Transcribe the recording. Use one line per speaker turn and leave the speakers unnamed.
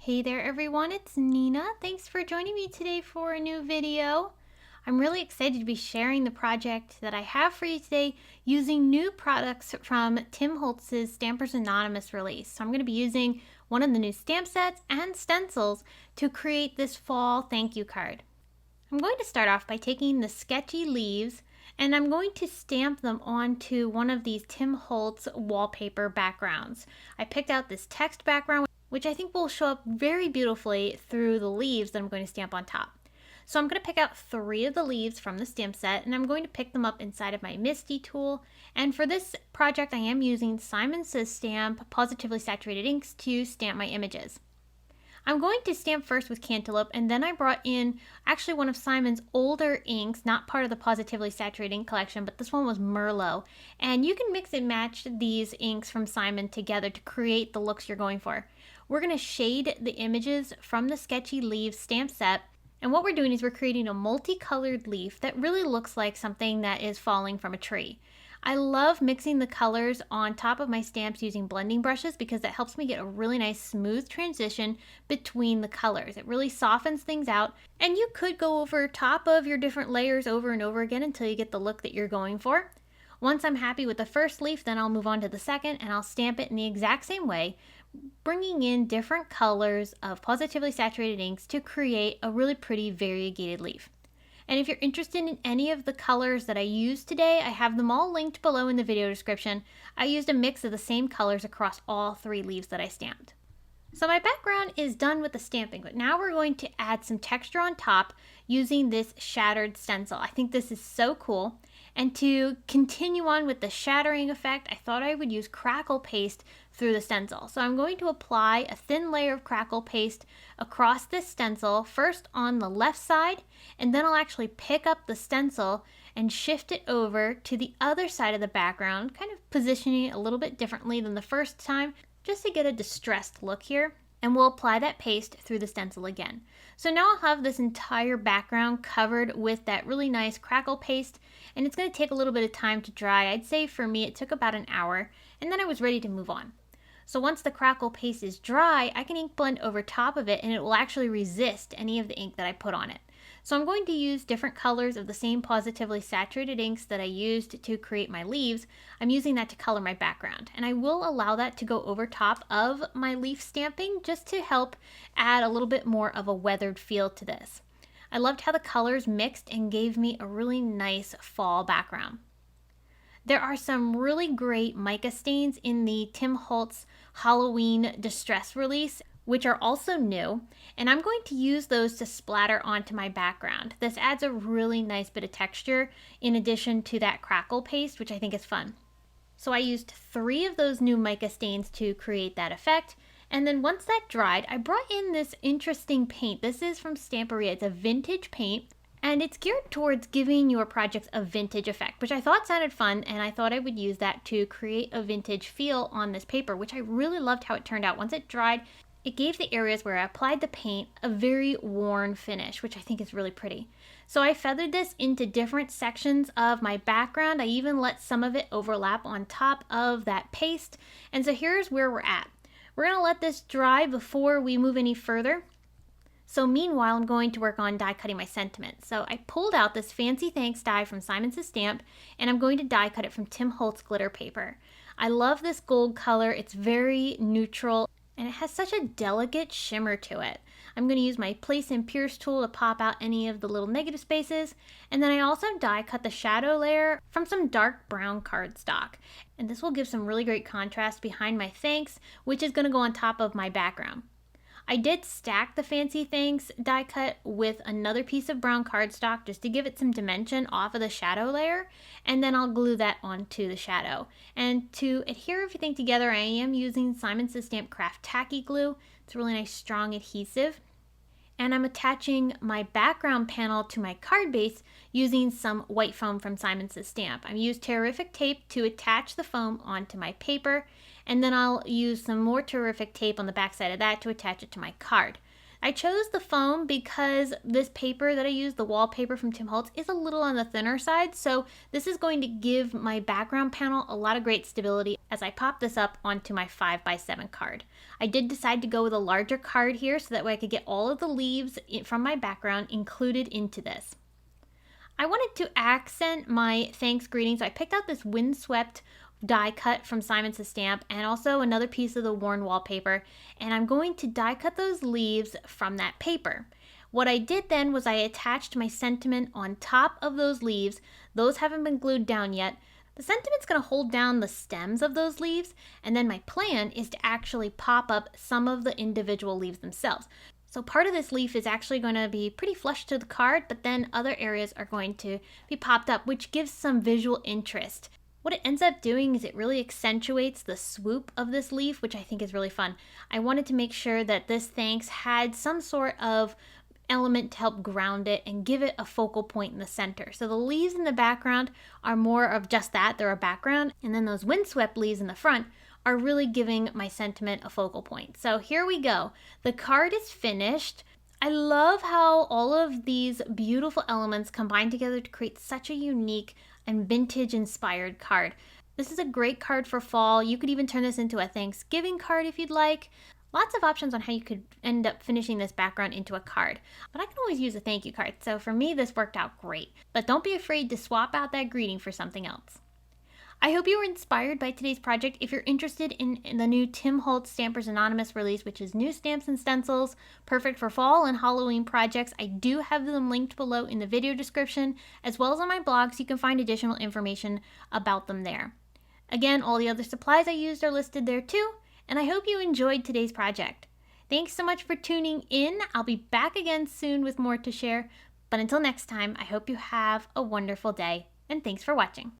Hey there everyone, it's Nina. Thanks for joining me today for a new video. I'm really excited to be sharing the project that I have for you today using new products from Tim Holtz's Stampers Anonymous release. So I'm going to be using one of the new stamp sets and stencils to create this fall thank you card. I'm going to start off by taking the sketchy leaves and I'm going to stamp them onto one of these Tim Holtz wallpaper backgrounds. I picked out this text background, which I think will show up very beautifully through the leaves that I'm going to stamp on top. So I'm going to pick out 3 of the leaves from the stamp set and I'm going to pick them up inside of my Misty tool. And for this project I am using Simon Says Stamp Positively Saturated inks to stamp my images. I'm going to stamp first with Cantaloupe, and then I brought in actually one of Simon's older inks, not part of the Positively Saturated ink collection, but this one was Merlot. And you can mix and match these inks from Simon together to create the looks you're going for. We're going to shade the images from the Sketchy Leaves stamp set, and what we're doing is we're creating a multicolored leaf that really looks like something that is falling from a tree. I love mixing the colors on top of my stamps using blending brushes because that helps me get a really nice smooth transition between the colors. It really softens things out, and you could go over top of your different layers over and over again until you get the look that you're going for. Once I'm happy with the first leaf, then I'll move on to the second and I'll stamp it in the exact same way, bringing in different colors of positively saturated inks to create a really pretty variegated leaf. And if you're interested in any of the colors that I used today, I have them all linked below in the video description. I used a mix of the same colors across all 3 leaves that I stamped. So my background is done with the stamping, but now we're going to add some texture on top using this shattered stencil. I think this is so cool. And to continue on with the shattering effect, I thought I would use crackle paste through the stencil. So I'm going to apply a thin layer of crackle paste across this stencil, first on the left side, and then I'll actually pick up the stencil and shift it over to the other side of the background, kind of positioning it a little bit differently than the first time, just to get a distressed look here. And we'll apply that paste through the stencil again. So now I'll have this entire background covered with that really nice crackle paste, and it's going to take a little bit of time to dry. I'd say for me it took about an hour, and then I was ready to move on. So once the crackle paste is dry, I can ink blend over top of it and it will actually resist any of the ink that I put on it. So I'm going to use different colors of the same positively saturated inks that I used to create my leaves. I'm using that to color my background, and I will allow that to go over top of my leaf stamping just to help add a little bit more of a weathered feel to this. I loved how the colors mixed and gave me a really nice fall background. There are some really great mica stains in the Tim Holtz Halloween Distress release, which are also new, and I'm going to use those to splatter onto my background. This adds a really nice bit of texture in addition to that crackle paste, which I think is fun. So I used 3 of those new mica stains to create that effect, and then once that dried, I brought in this interesting paint. This is from Stamperia. It's a vintage paint, and it's geared towards giving your projects a vintage effect, which I thought sounded fun, and I thought I would use that to create a vintage feel on this paper, which I really loved how it turned out. Once it dried, it gave the areas where I applied the paint a very worn finish, which I think is really pretty. So I feathered this into different sections of my background. I even let some of it overlap on top of that paste. And so here's where we're at. We're going to let this dry before we move any further. So meanwhile, I'm going to work on die cutting my sentiment. So I pulled out this Fancy Thanks die from Simon Says Stamp, and I'm going to die cut it from Tim Holtz glitter paper. I love this gold color. It's very neutral, and it has such a delicate shimmer to it. I'm going to use my Place and Pierce tool to pop out any of the little negative spaces, and then I also die cut the shadow layer from some dark brown cardstock. And this will give some really great contrast behind my thanks, which is going to go on top of my background. I did stack the Fancy Thanks die cut with another piece of brown cardstock just to give it some dimension off of the shadow layer, and then I'll glue that onto the shadow. And to adhere everything together, I am using Simon Says Stamp Craft Tacky Glue. It's a really nice strong adhesive. And I'm attaching my background panel to my card base using some white foam from Simon Says Stamp. I used Terrific tape to attach the foam onto my paper, and then I'll use some more Terrific tape on the back side of that to attach it to my card. I chose the foam because this paper that I use, the wallpaper from Tim Holtz, is a little on the thinner side, so this is going to give my background panel a lot of great stability as I pop this up onto my 5x7 card. I did decide to go with a larger card here so that way I could get all of the leaves from my background included into this. I wanted to accent my thanks greeting, so I picked out this Windswept die cut from Simon Says Stamp and also another piece of the worn wallpaper, and I'm going to die cut those leaves from that paper. What I did then was I attached my sentiment on top of those leaves. Those haven't been glued down yet. The sentiment's going to hold down the stems of those leaves, and then my plan is to actually pop up some of the individual leaves themselves. So part of this leaf is actually going to be pretty flush to the card, but then other areas are going to be popped up, which gives some visual interest. What it ends up doing is it really accentuates the swoop of this leaf, which I think is really fun. I wanted to make sure that this thanks had some sort of element to help ground it and give it a focal point in the center. So the leaves in the background are more of just that, they're a background, and then those windswept leaves in the front are really giving my sentiment a focal point. So here we go. The card is finished. I love how all of these beautiful elements combine together to create such a unique and vintage inspired card. This is a great card for fall. You could even turn this into a Thanksgiving card if you'd like. Lots of options on how you could end up finishing this background into a card. But I can always use a thank you card, so for me this worked out great. But don't be afraid to swap out that greeting for something else. I hope you were inspired by today's project. If you're interested in the new Tim Holtz Stampers Anonymous release, which is new stamps and stencils, perfect for fall and Halloween projects, I do have them linked below in the video description, as well as on my blog, so you can find additional information about them there. Again, all the other supplies I used are listed there too, and I hope you enjoyed today's project. Thanks so much for tuning in. I'll be back again soon with more to share, but until next time, I hope you have a wonderful day, and thanks for watching.